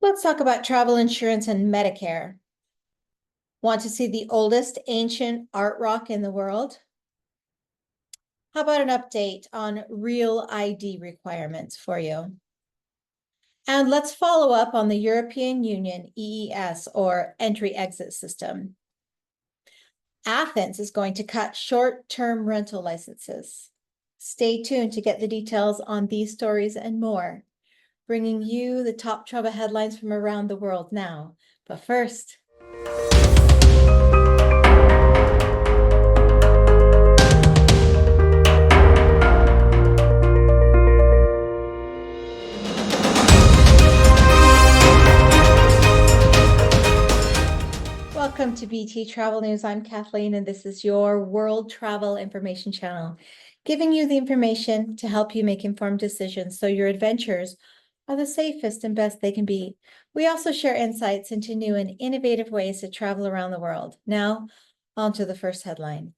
Let's talk about travel insurance and Medicare. Want to see the oldest ancient art rock in the world? How about an update on real ID requirements for you? And let's follow up on the European Union EES, or entry-exit system. Athens is going to cut short-term rental licenses. Stay tuned to get the details on these stories and more, bringing you the top travel headlines from around the world now. But first, welcome to BT Travel News. I'm Kathleen, and this is your World Travel Information Channel, giving you the information to help you make informed decisions so your adventures are the safest and best they can be. We also share insights into new and innovative ways to travel around the world. Now, on to the first headline.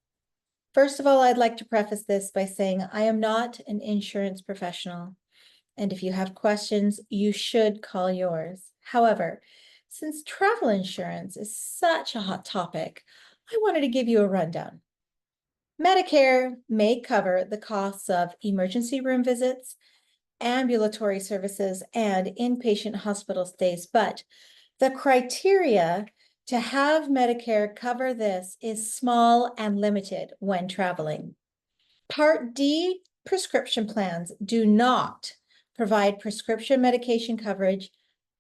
First of all, I'd like to preface this by saying I am not an insurance professional, and if you have questions, you should call yours. However, since travel insurance is such a hot topic, I wanted to give you a rundown. Medicare may cover the costs of emergency room visits, ambulatory services, and inpatient hospital stays, but the criteria to have Medicare cover this is small and limited when traveling. Part D prescription plans do not provide prescription medication coverage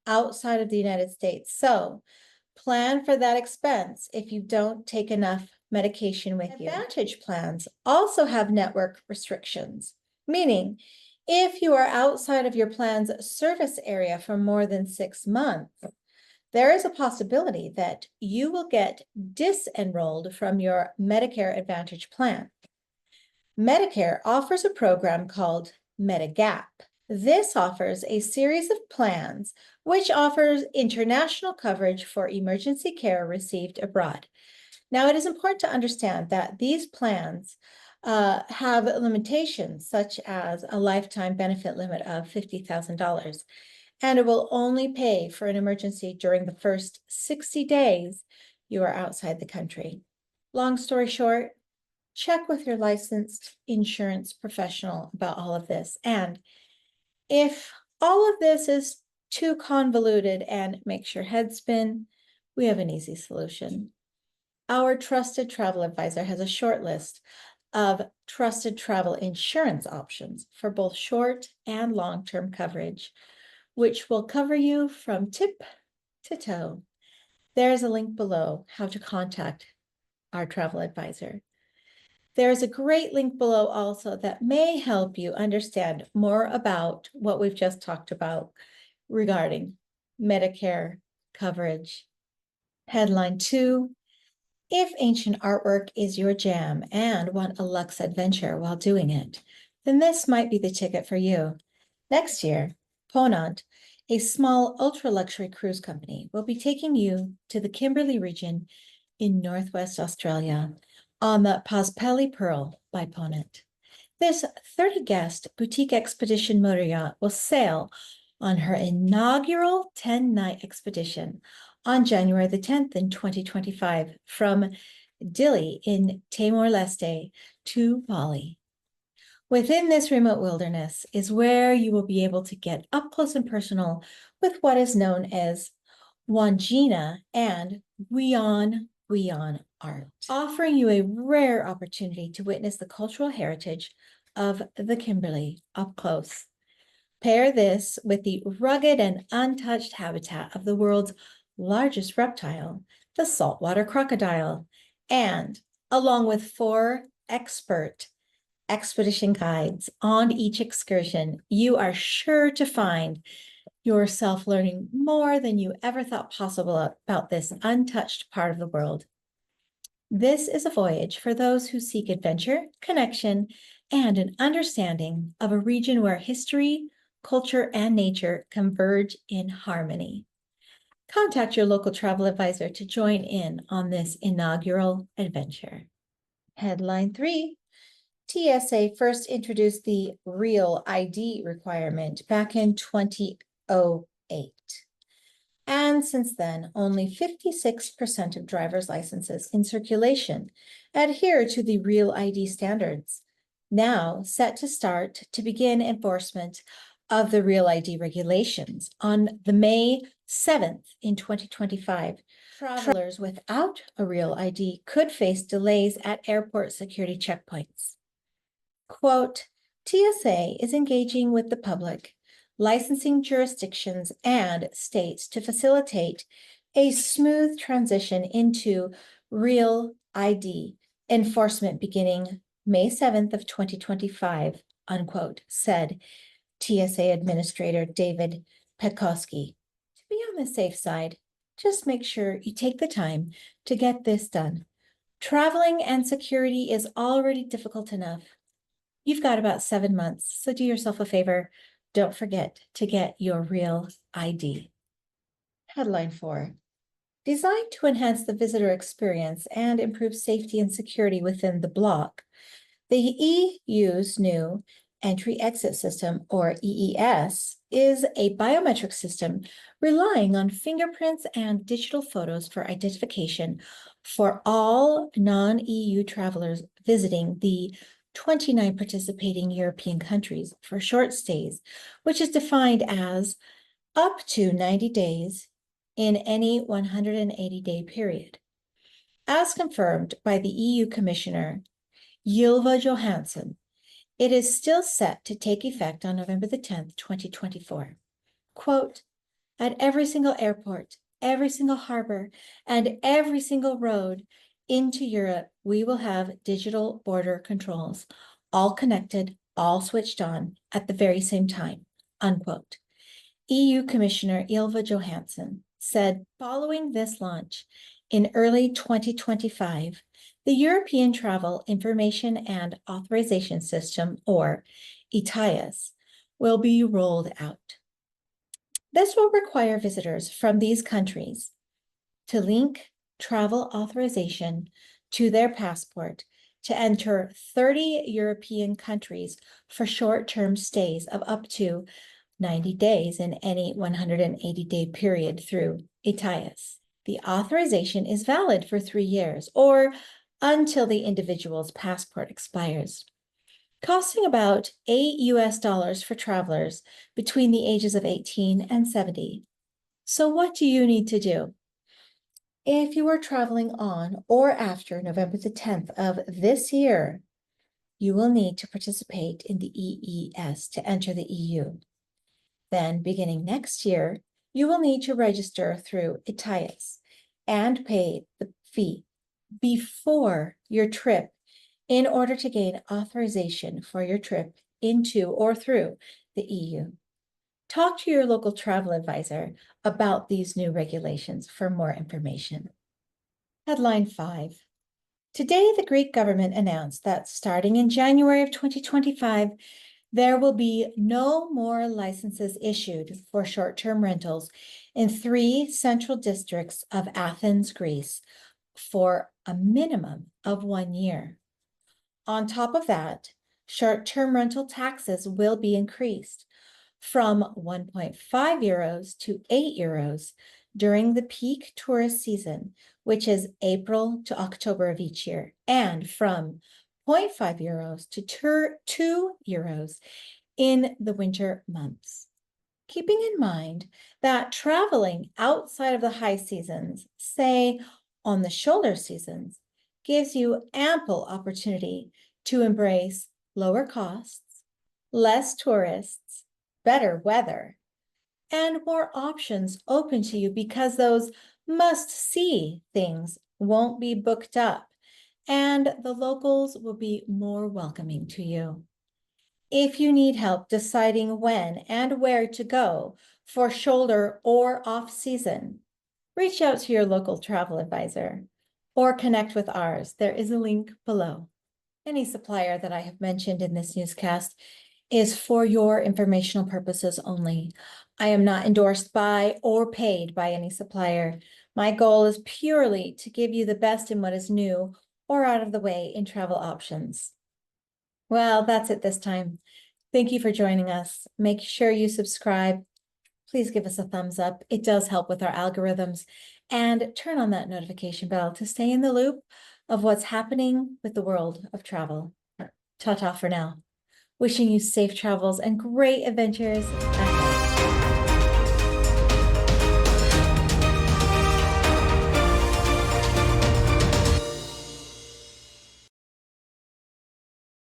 outside of the United States. So plan for that expense if you don't take enough medication with you. Advantage plans also have network restrictions, meaning if you are outside of your plan's service area for more than 6 months, there is a possibility that you will get disenrolled from your Medicare Advantage plan. Medicare offers a program called Medigap. This offers a series of plans which offers international coverage for emergency care received abroad. Now, it is important to understand that these plans have limitations, such as a lifetime benefit limit of $50,000, and it will only pay for an emergency during the first 60 days you are outside the country. Long story short, check with your licensed insurance professional about all of this. And if all of this is too convoluted and makes your head spin, we have an easy solution. Our trusted travel advisor has a short list of trusted travel insurance options for both short and long-term coverage, which will cover you from tip to toe. There's a link below how to contact our travel advisor. There's a great link below also that may help you understand more about what we've just talked about regarding Medicare coverage. Headline 2, if ancient artwork is your jam and want a luxe adventure while doing it, then this might be the ticket for you. Next year, Ponant, a small ultra-luxury cruise company, will be taking you to the Kimberley region in Northwest Australia on the Paspeli Pearl by Ponant. This 30-guest boutique expedition motor yacht will sail on her inaugural 10-night expedition on January the 10th in 2025 from Dili in Timor-Leste to Bali. Within this remote wilderness is where you will be able to get up close and personal with what is known as Wandjina and Gwion art, offering you a rare opportunity to witness the cultural heritage of the Kimberley up close. Pair this with the rugged and untouched habitat of the world's largest reptile, the saltwater crocodile, and along with 4 expert expedition guides on each excursion, you are sure to find yourself learning more than you ever thought possible about this untouched part of the world. This is a voyage for those who seek adventure, connection, and an understanding of a region where history, culture, and nature converge in harmony. Contact your local travel advisor to join in on this inaugural adventure. Headline 3. TSA first introduced the Real ID requirement back in 2008. And since then, only 56% of driver's licenses in circulation adhere to the Real ID standards, now set to start to begin enforcement of the Real ID regulations on the May 7th in 2025. Travelers without a Real ID could face delays at airport security checkpoints. Quote, TSA is engaging with the public, licensing jurisdictions and states to facilitate a smooth transition into Real ID enforcement beginning May 7th of 2025, unquote, said TSA Administrator David Petkowski. To be on the safe side, just make sure you take the time to get this done. Traveling and security is already difficult enough. You've got about 7 months, so do yourself a favor. Don't forget to get your Real ID. Headline 4. Designed to enhance the visitor experience and improve safety and security within the bloc, the EU's new Entry-Exit System, or EES, is a biometric system relying on fingerprints and digital photos for identification for all non-EU travelers visiting the 29 participating European countries for short stays, which is defined as up to 90 days in any 180-day period. As confirmed by the EU Commissioner, Ylva Johansson, it is still set to take effect on November the 10th, 2024. Quote, at every single airport, every single harbor, and every single road into Europe, we will have digital border controls, all connected, all switched on at the very same time, unquote. EU Commissioner Ylva Johansson said following this launch in early 2025, the European Travel Information and Authorization System, or ETIAS, will be rolled out. This will require visitors from these countries to link travel authorization to their passport to enter 30 European countries for short-term stays of up to 90 days in any 180-day period through ETIAS. The authorization is valid for 3 years or until the individual's passport expires, costing about $8 for travelers between the ages of 18 and 70. So what do you need to do? If you are traveling on or after November the 10th of this year, you will need to participate in the EES to enter the EU. Then, beginning next year, you will need to register through ETIAS and pay the fee before your trip in order to gain authorization for your trip into or through the EU. Talk to your local travel advisor about these new regulations for more information. Headline 5. Today, the Greek government announced that starting in January of 2025, there will be no more licenses issued for short-term rentals in 3 central districts of Athens, Greece, for a minimum of 1 year. On top of that, short-term rental taxes will be increased from 1.5 euros to 8 euros during the peak tourist season, which is April to October of each year, and from 0.5 euros to 2 euros in the winter months. Keeping in mind that traveling outside of the high seasons, say on the shoulder seasons, gives you ample opportunity to embrace lower costs, less tourists, better weather, and more options open to you because those must-see things won't be booked up and the locals will be more welcoming to you. If you need help deciding when and where to go for shoulder or off-season, reach out to your local travel advisor or connect with ours. There is a link below. Any supplier that I have mentioned in this newscast is for your informational purposes only. I am not endorsed by or paid by any supplier. My goal is purely to give you the best in what is new or out of the way in travel options. Well, that's it this time. Thank you for joining us. Make sure you subscribe. please give us a thumbs up. It does help with our algorithms. And turn on that notification bell to stay in the loop of what's happening with the world of travel. Ta-ta for now. Wishing you safe travels and great adventures ahead.